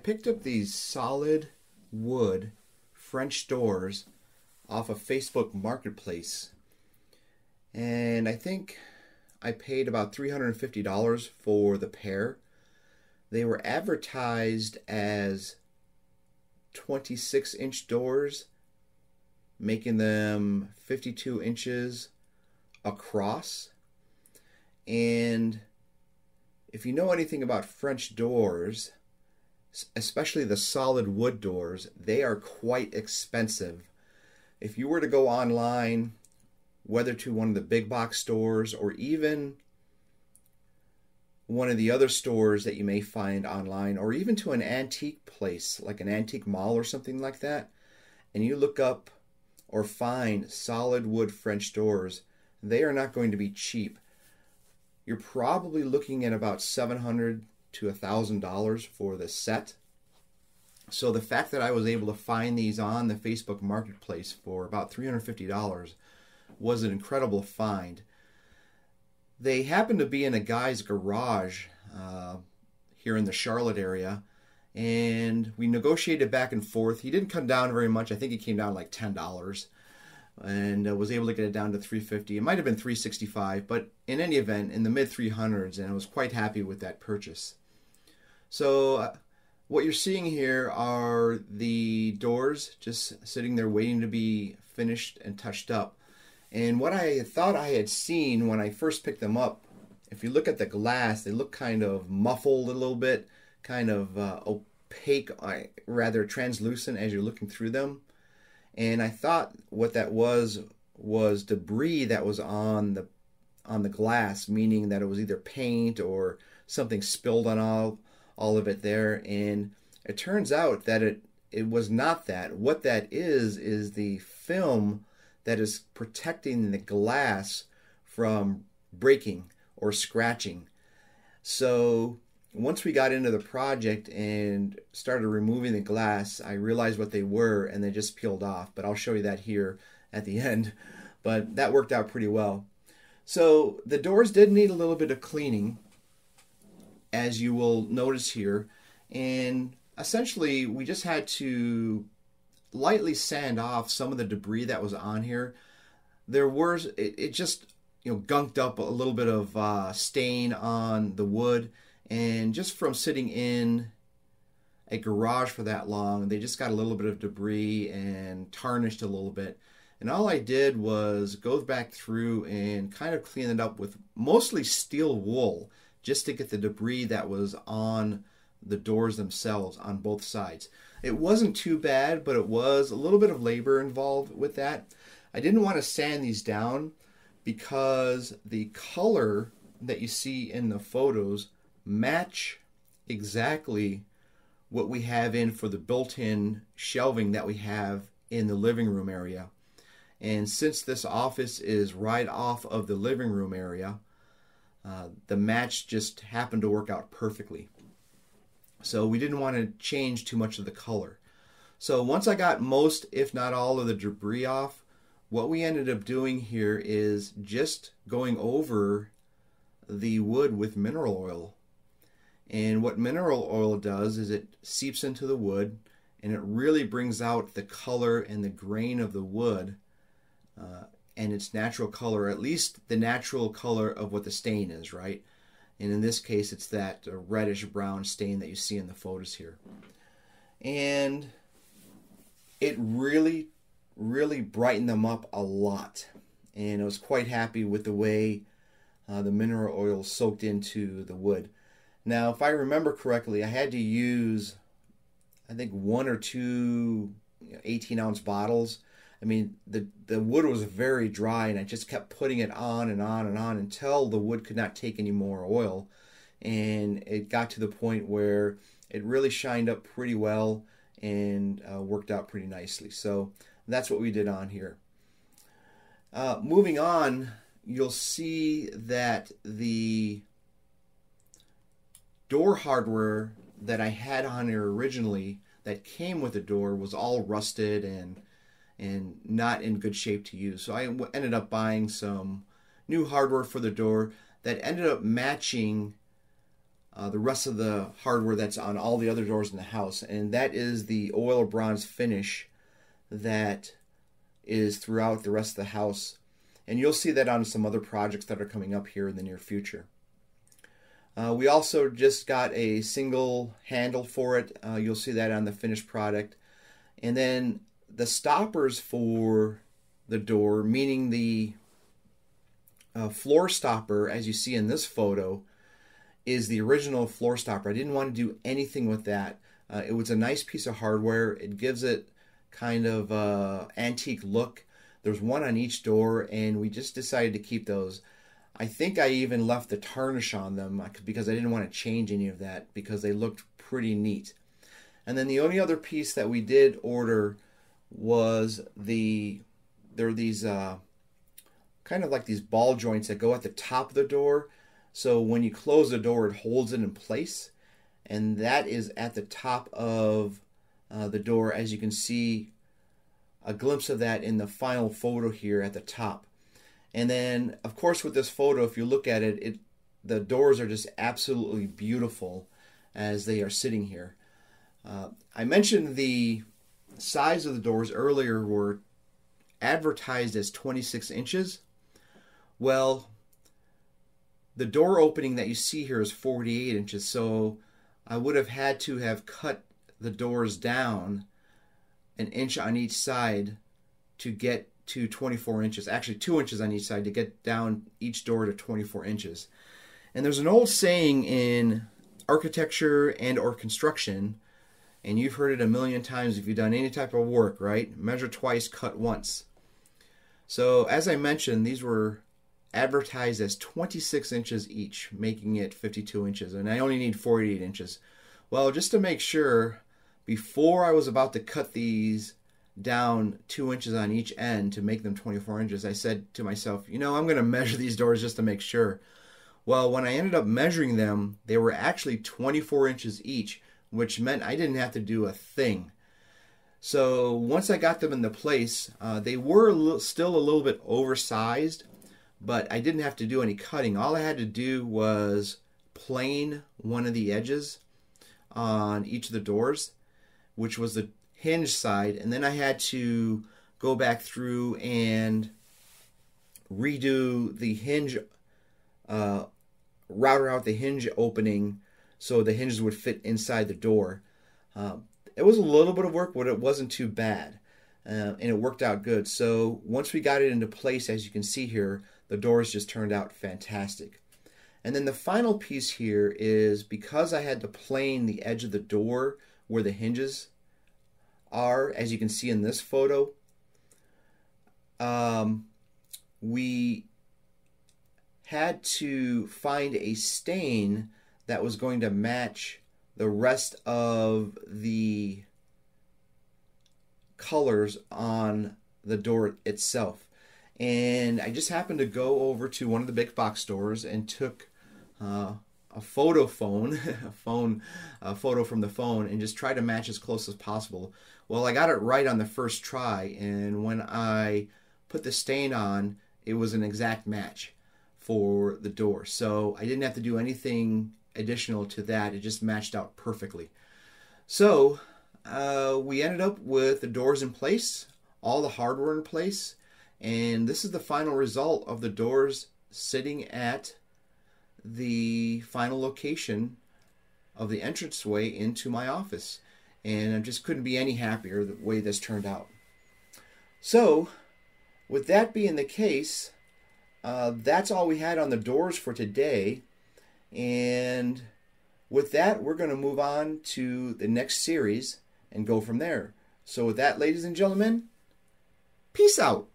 picked up these solid wood French doors off of Facebook Marketplace, and I think I paid about $350 for the pair. They were advertised as 26-inch doors, making them 52 inches across. And if you know anything about French doors, especially the solid wood doors, they are quite expensive. If you were to go online, whether to one of the big box stores or even one of the other stores that you may find online, or even to an antique place like an antique mall or something like that, and you look up or find solid wood French doors, they are not going to be cheap. You're probably looking at about $700 to $1,000 for the set. So the fact that I was able to find these on the Facebook Marketplace for about $350 was an incredible find. They happened to be in a guy's garage here in the Charlotte area, and we negotiated back and forth. He didn't come down very much. I think he came down like $10, and was able to get it down to $350. It might have been $365, but in any event, in the mid 300s, and I was quite happy with that purchase. So what you're seeing here are the doors just sitting there waiting to be finished and touched up. And what I thought I had seen when I first picked them up, if you look at the glass, they look kind of muffled a little bit, kind of opaque, rather translucent as you're looking through them. And I thought what that was debris that was on the glass, meaning that it was either paint or something spilled on all of it there. And it turns out that it was not that. What that is the film that is protecting the glass from breaking or scratching. So once we got into the project and started removing the glass, I realized what they were, and they just peeled off. But I'll show you that here at the end. But that worked out pretty well. So the doors did need a little bit of cleaning, as you will notice here. And essentially, we just had to lightly sand off some of the debris that was on here. It just gunked up a little bit of stain on the wood, and just from sitting in a garage for that long, they just got a little bit of debris and tarnished a little bit. And all I did was go back through and kind of clean it up with mostly steel wool, just to get the debris that was on the doors themselves on both sides. It wasn't too bad, but it was a little bit of labor involved with that. I didn't want to sand these down because the color that you see in the photos match exactly what we have in for the built-in shelving that we have in the living room area. And since this office is right off of the living room area, the match just happened to work out perfectly. So we didn't want to change too much of the color. So once I got most, if not all, of the debris off, what we ended up doing here is just going over the wood with mineral oil. And what mineral oil does is it seeps into the wood, and it really brings out the color and the grain of the wood and its natural color, at least the natural color of what the stain is, right? And in this case, it's that reddish brown stain that you see in the photos here. And it really, really brightened them up a lot. And I was quite happy with the way the mineral oil soaked into the wood. Now, if I remember correctly, I had to use, I think, 1 or 2 18-ounce bottles. I mean, the wood was very dry, and I just kept putting it on and on and on until the wood could not take any more oil. And it got to the point where it really shined up pretty well and worked out pretty nicely. So that's what we did on here. Moving on, you'll see that the door hardware that I had on here originally that came with the door was all rusted and not in good shape to use. So I ended up buying some new hardware for the door that ended up matching the rest of the hardware that's on all the other doors in the house, and that is the oil or bronze finish that is throughout the rest of the house. And you'll see that on some other projects that are coming up here in the near future. We also just got a single handle for it. You'll see that on the finished product. And then the stoppers for the door, meaning the floor stopper, as you see in this photo, is the original floor stopper. I didn't want to do anything with that. It was a nice piece of hardware. It gives it kind of antique look. There's one on each door, and we just decided to keep those. I think I even left the tarnish on them because I didn't want to change any of that because they looked pretty neat. And then the only other piece that we did order was there are these kind of like these ball joints that go at the top of the door. So when you close the door, it holds it in place. And that is at the top of the door, as you can see a glimpse of that in the final photo here at the top. And then, of course, with this photo, if you look at it, the doors are just absolutely beautiful as they are sitting here. I mentioned the size of the doors earlier were advertised as 26 inches. Well, the door opening that you see here is 48 inches, so I would have had to have cut the doors down an inch on each side to get to 24 inches. Actually, 2 inches on each side to get down each door to 24 inches. And there's an old saying in architecture and or construction, and you've heard it a million times if you've done any type of work, right? Measure twice, cut once. So as I mentioned, these were advertised as 26 inches each, making it 52 inches, and I only need 48 inches. Well, just to make sure, before I was about to cut these down 2 inches on each end to make them 24 inches, I said to myself, you know, I'm going to measure these doors just to make sure. Well, when I ended up measuring them, they were actually 24 inches each, which meant I didn't have to do a thing. So once I got them into place, they were still a little bit oversized, but I didn't have to do any cutting. All I had to do was plane one of the edges on each of the doors, which was the hinge side, and then I had to go back through and redo the hinge, router out the hinge opening so the hinges would fit inside the door. It was a little bit of work, but it wasn't too bad, and it worked out good. So once we got it into place, as you can see here, the doors just turned out fantastic. And then the final piece here is, because I had to plane the edge of the door where the hinges are, as you can see in this photo, we had to find a stain that was going to match the rest of the colors on the door itself. And I just happened to go over to one of the big box stores and took a photo phone, a photo from the phone, and just try to match as close as possible. Well, I got it right on the first try, and when I put the stain on, it was an exact match for the door. So I didn't have to do anything additional to that. It just matched out perfectly. So we ended up with the doors in place, all the hardware in place, and this is the final result of the doors sitting at the final location of the entranceway into my office. And I just couldn't be any happier the way this turned out. So, with that being the case, that's all we had on the doors for today. And with that, we're going to move on to the next series and go from there. So with that, ladies and gentlemen, peace out.